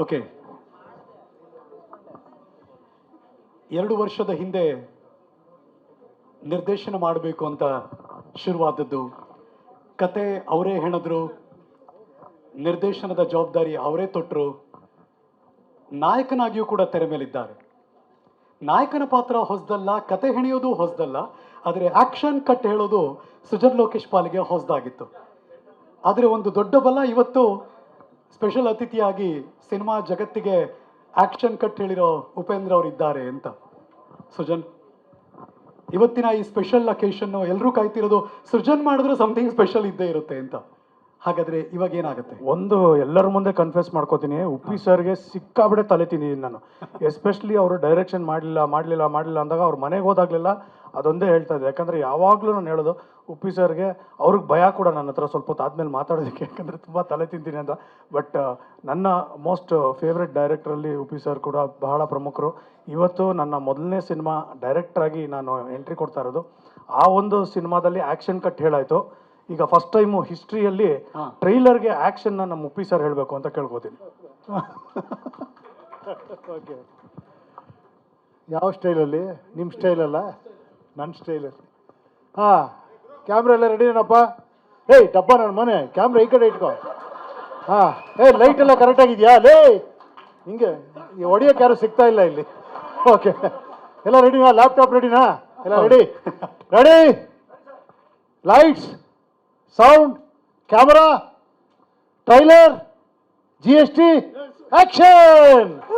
Okay, 2 ವರ್ಷದ ಹಿಂದೆ ನಿರ್ದೇಶನ ಮಾಡಬೇಕು ಅಂತ ಶುರುವಾದದ್ದು. ಕತೆ ಅವರೇ ಹೆಣದ್ರು, ನಿರ್ದೇಶನದ ಜವಾಬ್ದಾರಿ ಅವರೇ ತೊಟ್ಟರು, ನಾಯಕನಾಗಿಯೂ ಕೂಡ ತೆರೆ ಮೇಲಿದ್ದಾರೆ. ನಾಯಕನ ಪಾತ್ರ ಹೊಸದಲ್ಲ, ಕತೆ ಹೆಣೆಯೋದು ಹೊಸದಲ್ಲ, ಆದರೆ ಆಕ್ಷನ್ ಕಟ್ ಹೇಳೋದು ಸುಜನ್ ಲೋಕೇಶ್ ಪಾಲಿಗೆ ಹೊಸದಾಗಿತ್ತು. ಆದರೆ ಒಂದು ದೊಡ್ಡ ಬಲ, ಇವತ್ತು ಸ್ಪೆಷಲ್ ಅತಿಥಿಯಾಗಿ ಸಿನಿಮಾ ಜಗತ್ತಿಗೆ ಆಕ್ಷನ್ ಕಟ್ ಹೇಳಿರೋ ಉಪೇಂದ್ರ ಅವರು ಇದ್ದಾರೆ ಅಂತ. ಸುಜನ್, ಇವತ್ತಿನ ಈ ಸ್ಪೆಷಲ್ ಅಕೇಶನ್ ಎಲ್ಲರೂ ಕಾಯ್ತಿರೋದು, ಸೃಜನ್ ಮಾಡಿದ್ರೆ ಸಮಥಿಂಗ್ ಸ್ಪೆಷಲ್ ಇದ್ದೇ ಇರುತ್ತೆ ಅಂತ. ಹಾಗಾದ್ರೆ ಇವಾಗ ಏನಾಗುತ್ತೆ? ಒಂದು ಎಲ್ಲರ ಮುಂದೆ ಕನ್ಫ್ಯೂಸ್ ಮಾಡ್ಕೋತೀನಿ, ಉಪ್ಪಿ ಸರ್ಗೆ ಸಿಕ್ಕಾಬಿಡೆ ತಲೆ ತಿಂದಿದ್ದೀನಿ ನಾನು. ಎಸ್ಪೆಷಲಿ ಅವರು ಡೈರೆಕ್ಷನ್ ಮಾಡಲಿಲ್ಲ ಅಂದಾಗ ಅವ್ರ ಮನೆಗೆ ಹೋದಾಗಲೆಲ್ಲ ಅದೊಂದೇ ಹೇಳ್ತಾ ಇದ್ದೆ. ಯಾಕಂದರೆ ಯಾವಾಗಲೂ ನಾನು ಹೇಳೋದು ಉಪ್ಪಿ ಸರ್ಗೆ, ಅವ್ರಿಗೆ ಭಯ ಕೂಡ ನನ್ನ ಹತ್ರ ಸ್ವಲ್ಪ ಹೊತ್ತು ಆದಮೇಲೆ ಮಾತಾಡೋದಕ್ಕೆ, ಯಾಕಂದರೆ ತುಂಬ ತಲೆ ತಿಂತೀನಿ ಅಂತ. ಬಟ್ ನನ್ನ ಮೋಸ್ಟ್ ಫೇವ್ರೆಟ್ ಡೈರೆಕ್ಟ್ರಲ್ಲಿ ಉಪ್ಪಿ ಸರ್ ಕೂಡ ಬಹಳ ಪ್ರಮುಖರು. ಇವತ್ತು ನನ್ನ ಮೊದಲನೇ ಸಿನಿಮಾ ಡೈರೆಕ್ಟ್ರಾಗಿ ನಾನು ಎಂಟ್ರಿ ಕೊಡ್ತಾ ಇರೋದು. ಆ ಒಂದು ಸಿನಿಮಾದಲ್ಲಿ ಆ್ಯಕ್ಷನ್ ಕಟ್ ಹೇಳಾಯಿತು. ಈಗ ಫಸ್ಟ್ ಟೈಮು ಹಿಸ್ಟ್ರಿಯಲ್ಲಿ ಟ್ರೈಲರ್ಗೆ ಆ್ಯಕ್ಷನ್ನ ನಮ್ಮ ಉಪ್ಪಿ ಸರ್ ಹೇಳಬೇಕು ಅಂತ ಕೇಳ್ಕೊತೀನಿ. ಓಕೆ, ಯಾವ ಸ್ಟೈಲಲ್ಲಿ? ನಿಮ್ಮ ಸ್ಟೈಲಲ್ಲ, ನನ್ನ ಸ್ಟೈಲಲ್ಲಿ. ಹಾಂ, ಕ್ಯಾಮ್ರಾ ಎಲ್ಲ ರೆಡಿನೇನಪ್ಪ? ಏಯ್ ಡಬ್ಬ, ನನ್ನ ಮನೆ ಕ್ಯಾಮ್ರಾ ಈ ಕಡೆ ಇಟ್ಕೊ. ಹಾಂ, ಲೈಟ್ ಎಲ್ಲ ಕರೆಕ್ಟಾಗಿದೆಯಾ? ಲೇ, ಹಿಂಗೆ ಹೊಡಿಯೋಕೆ ಯಾರು ಸಿಗ್ತಾ ಇಲ್ಲ ಇಲ್ಲಿ. ಓಕೆ, ಎಲ್ಲ ರೆಡಿನಾ? ಲ್ಯಾಪ್ಟಾಪ್ ರೆಡಿನಾ? ಎಲ್ಲ ready? Lights, sound, camera, trailer, GST, action!